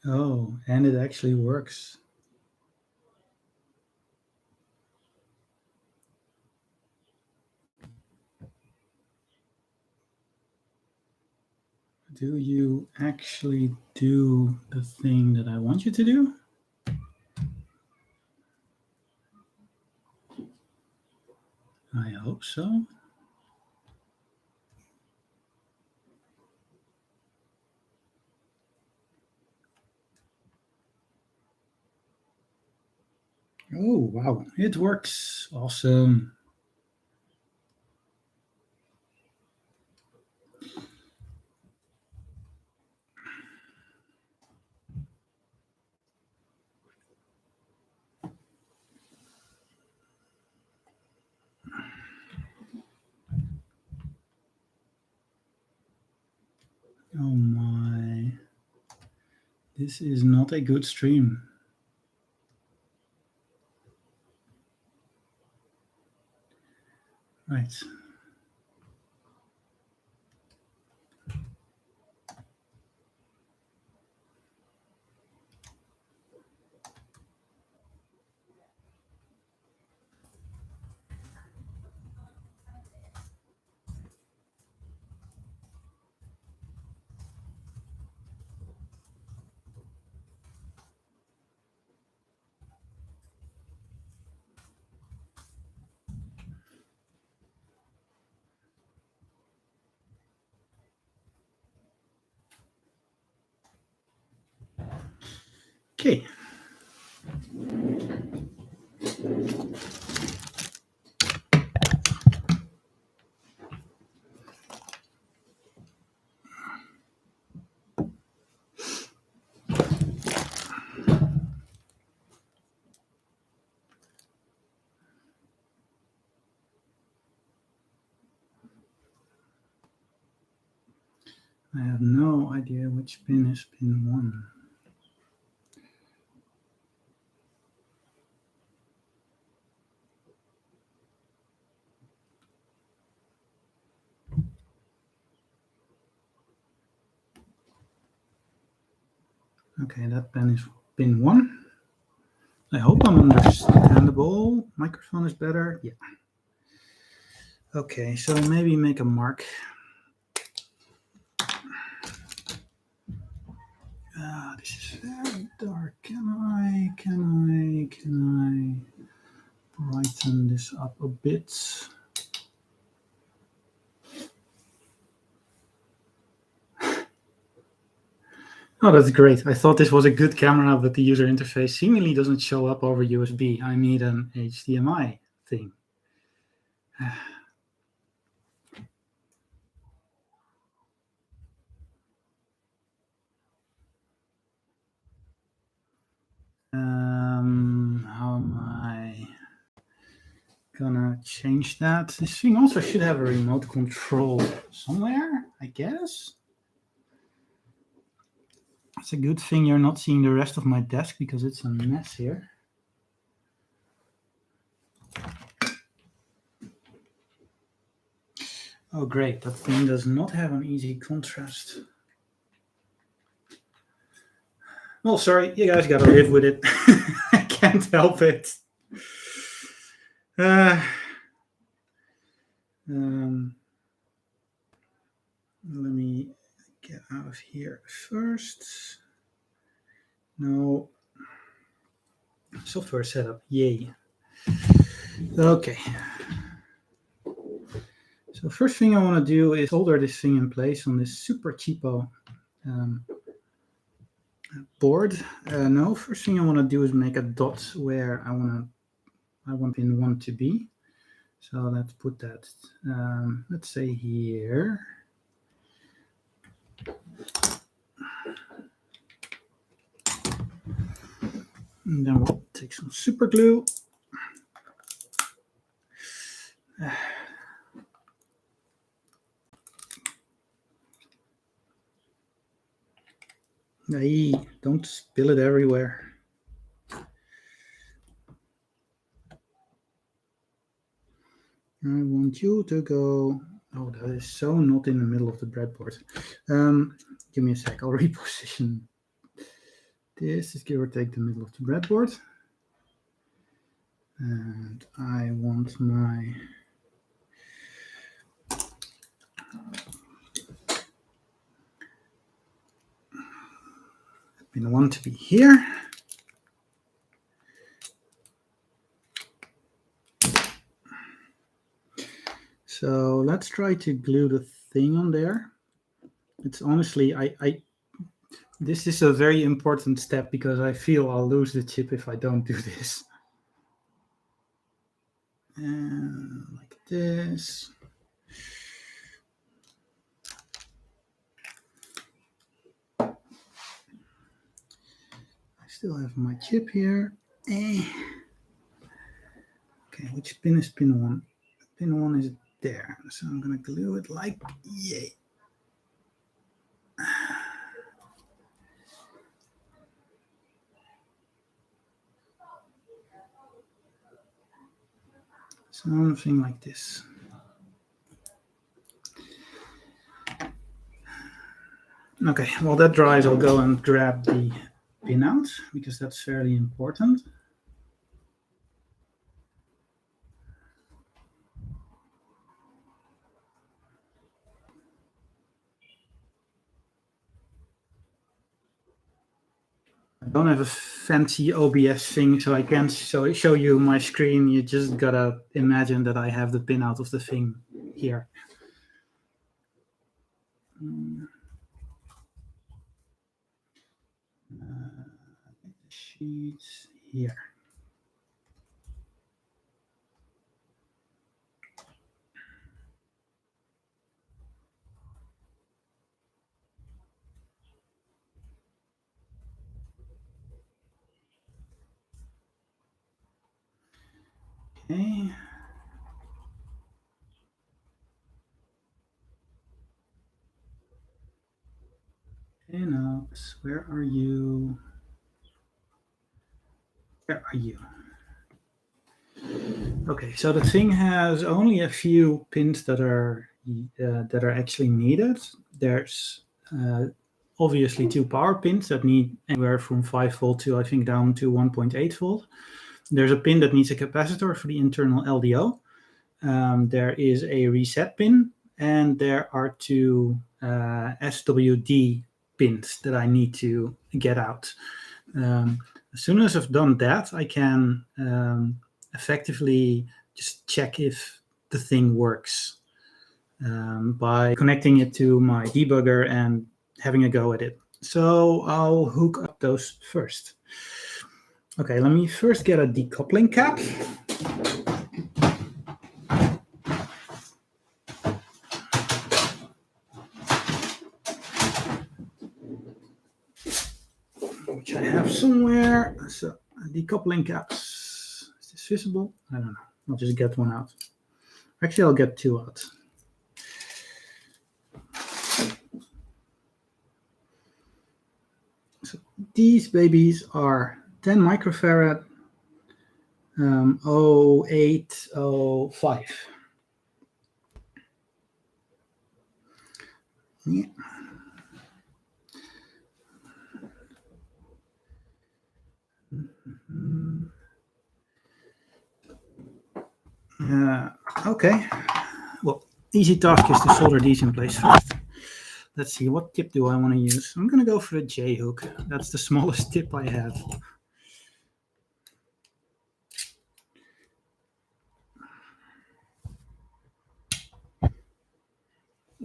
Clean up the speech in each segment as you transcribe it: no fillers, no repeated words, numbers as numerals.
Oh, and it actually works. Do you actually do the thing that I want you to do? I hope so. Oh, wow. It works. Awesome. Oh my. This is not a good stream. Right. Okay. I have no idea which pin is pin 1. Okay, that pin is pin 1. I hope I'm understandable. Microphone is better. Yeah. Okay, so maybe make a mark. This is very dark. Can I brighten this up a bit? Oh, that's great. I thought this was a good camera, but the user interface seemingly doesn't show up over USB. I need an HDMI thing. How am I gonna change that? This thing also should have a remote control somewhere, I guess. It's a good thing you're not seeing the rest of my desk because it's a mess here. Oh, great. That thing does not have an easy contrast. Well, sorry, you guys gotta live with it. I can't help it. Let me get out of here first. No. Software setup. Yay. Okay. So first thing I want to do is solder this thing in place on this super cheapo board. No, first thing I want to do is make a dot where I want pin 1 to be. So let's put that, let's say here. And then we'll take some super glue. Hey, don't spill it everywhere. I want you to go. Oh, that is so not in the middle of the breadboard. Give me a sec. I'll reposition. This is give or take the middle of the breadboard. And I want my pin 1 to be here. So let's try to glue the thing on there. It's honestly, this is a very important step because I feel I'll lose the chip if I don't do this. And like this. I still have my chip here. Okay, which pin is pin 1? Pin 1 is there. So I'm going to glue it like yay. Something like this. Okay, while that dries, I'll go and grab the pin out because that's fairly important. I don't have a fancy OBS thing, so I can't show you my screen. You just gotta imagine that I have the pin out of the thing here. Sheets here. Okay. Pinouts, where are you? Where are you? Okay, so the thing has only a few pins that are actually needed. There's obviously 2 power pins that need anywhere from 5 volt to I think down to 1.8 volt. There's a pin that needs a capacitor for the internal LDO. There is a reset pin, and there are 2 SWD pins that I need to get out. As soon as I've done that, I can effectively just check if the thing works by connecting it to my debugger and having a go at it. So I'll hook up those first. Okay, let me first get a decoupling cap. Which I have somewhere. So decoupling caps. Is this visible? I don't know. I'll just get one out. Actually, I'll get 2 out. So these babies are 10 microfarad 0805. Yeah. Okay. Well, easy task is to solder these in place first. Let's see, what tip do I want to use? I'm going to go for the J hook. That's the smallest tip I have.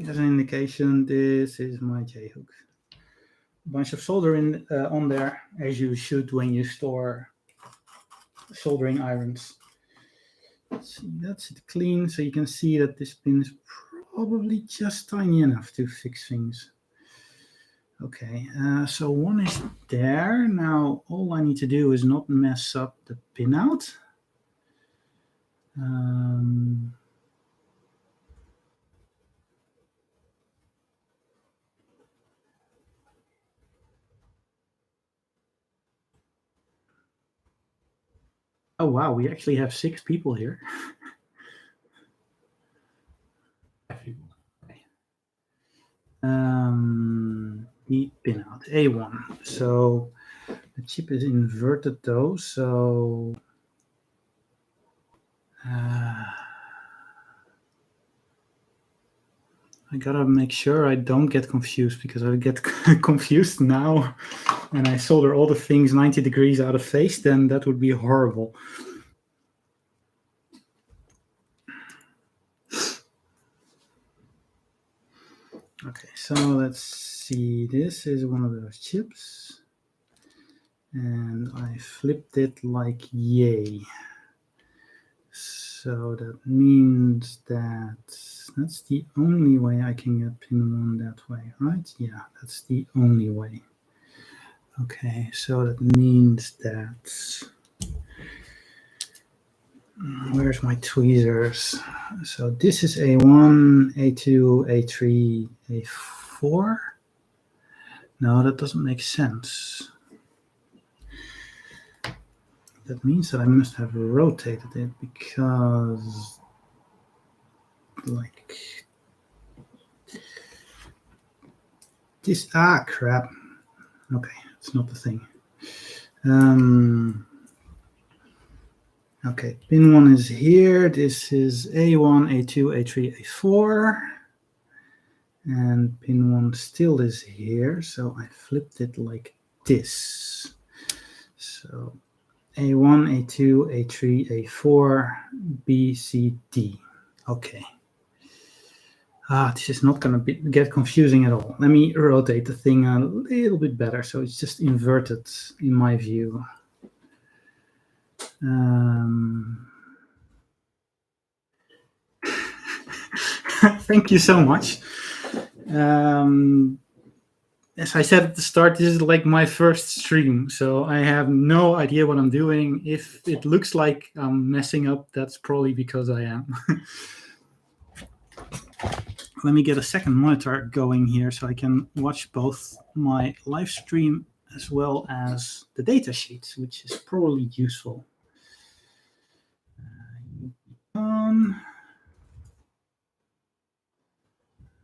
As an indication, this is my J hook. A bunch of solder on there, as you should when you store soldering irons. Let's see, that's it clean, so you can see that this pin is probably just tiny enough to fix things. Okay, so one is there. Now all I need to do is not mess up the pin out. Oh wow, we actually have 6 people here. The pin out A1. So The chip is inverted though, so I gotta make sure I don't get confused, because I get confused now and I solder all the things 90 degrees out of phase, then that would be horrible. Okay, so let's see. This is one of those chips. And I flipped it like yay. So that means that's the only way I can get pin 1 that way, right? Yeah, that's the only way. Okay, so that means that... Where's my tweezers? So this is A1, A2, A3, A4. No, that doesn't make sense. That means that I must have rotated it, because like this, crap. Okay, it's not the thing. Okay, pin 1 is here. This is A1, A2, A3, A4. And pin 1 still is here, so I flipped it like this. So A1, A2, A3, A4, B, C, D. Okay. This is not going to get confusing at all. Let me rotate the thing a little bit better, so it's just inverted in my view. Thank you so much. As I said at the start, this is like my first stream, so I have no idea what I'm doing. If it looks like I'm messing up, that's probably because I am. Let me get a second monitor going here so I can watch both my live stream as well as the data sheets, which is probably useful.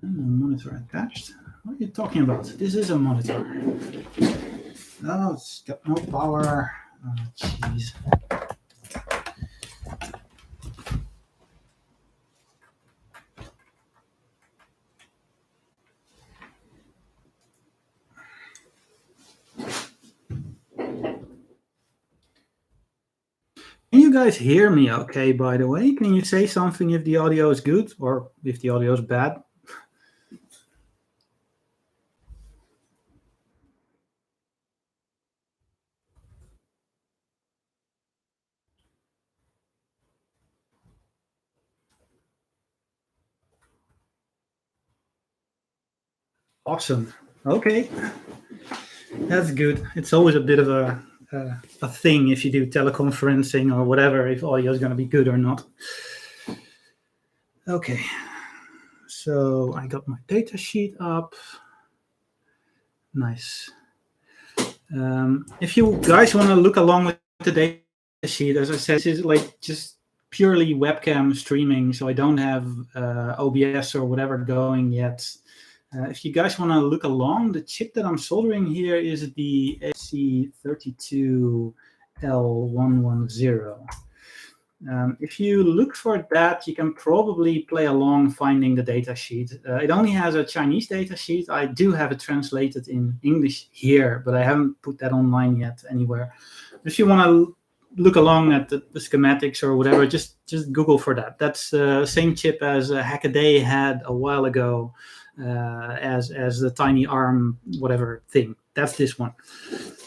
Monitor attached. What are you talking about? This is a monitor. Oh, it's got no power. Oh, jeez. Can you guys hear me okay, by the way? Can you say something if the audio is good or if the audio is bad? Awesome. Okay. That's good. It's always a bit of a thing if you do teleconferencing or whatever, if audio is going to be good or not. Okay. So I got my data sheet up. Nice. If you guys want to look along with the data sheet, as I said, this is like just purely webcam streaming, so I don't have OBS or whatever going yet. If you guys want to look along, the chip that I'm soldering here is the SC32L110. If you look for that, you can probably play along finding the data sheet. It only has a Chinese data sheet. I do have it translated in English here, but I haven't put that online yet anywhere. If you want to look along at the schematics or whatever, just Google for that. That's the same chip as Hackaday had a while ago as the tiny arm whatever thing. That's this one.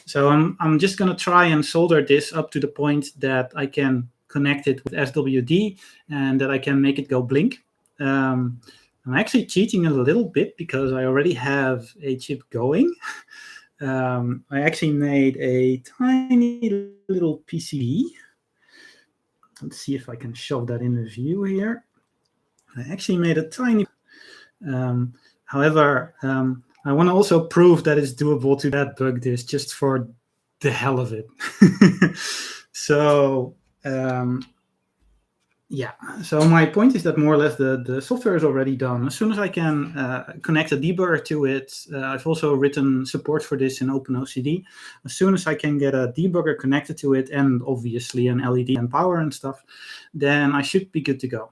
So I'm just going to try and solder this up to the point that I can connect it with SWD and that I can make it go blink. I'm actually cheating a little bit because I already have a chip going. I actually made a tiny little PCB. Let's see if I can show that in the view here. I actually made a tiny... however, I want to also prove that it's doable to debug this just for the hell of it. So Yeah, so my point is that more or less the software is already done. As soon as I can connect a debugger to it, I've also written support for this in OpenOCD. As soon as I can get a debugger connected to it, and obviously an LED and power and stuff, then I should be good to go.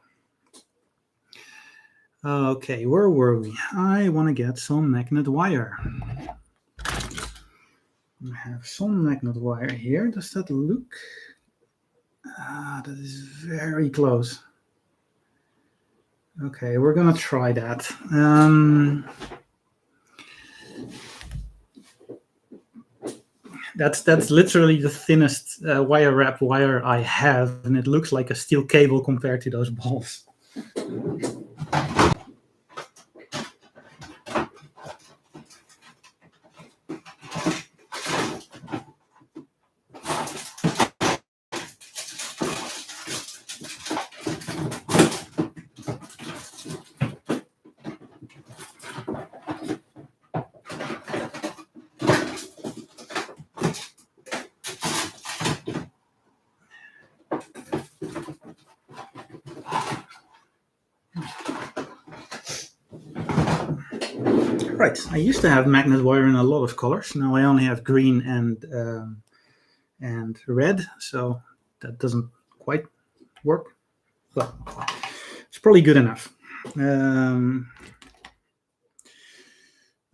Okay, where were we? I want to get some magnet wire. I have some magnet wire here. Does that look? That is very close. Okay, we're gonna try that. That's literally the thinnest wire wrap wire I have, and it looks like a steel cable compared to those balls. Right, I used to have magnet wire in a lot of colors. Now I only have green and red, so that doesn't quite work, but it's probably good enough.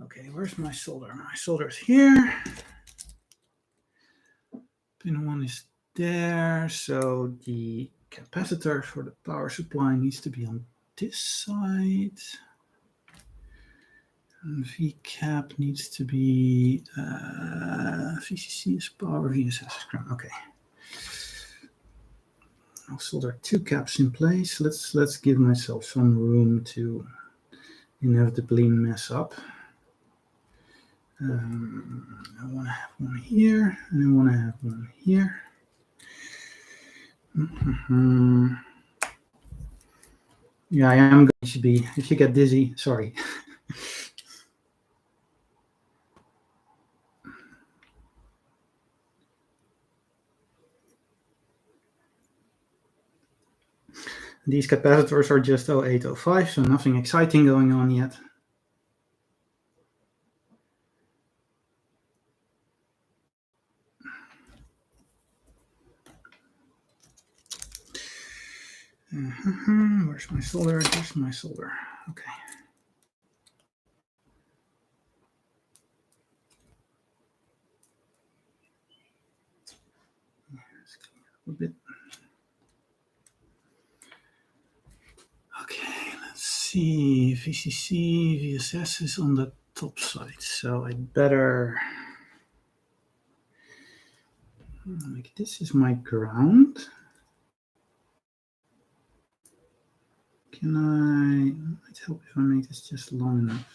Okay, where's my solder? My solder is here. Pin 1 is there, so the capacitor for the power supply needs to be on this side. And V-cap needs to be VCC is power, VSS is ground. Okay. I'll solder 2 caps in place. Let's give myself some room to inevitably mess up. I want to have one here, and I want to have one here. Yeah, I am going to be. If you get dizzy, sorry. These capacitors are just 0805, so nothing exciting going on yet. Where's my solder? Here's my solder. Okay. Let's clean up a bit. Okay, let's see. VCC, VSS is on the top side, so I better make this is my ground. Can I? It might help if I make this just long enough.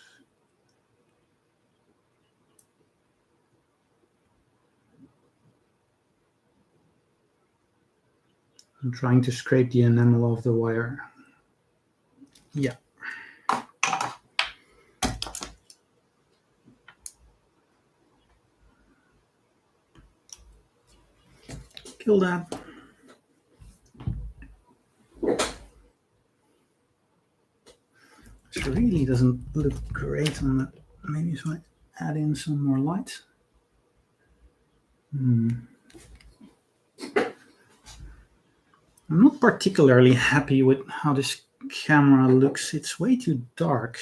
I'm trying to scrape the enamel off the wire. Yeah. Kill that. This really doesn't look great on that. Maybe if I add in some more light. I'm not particularly happy with how this camera looks. It's way too dark.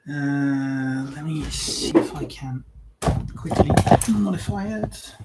Let me see if I can quickly modify it.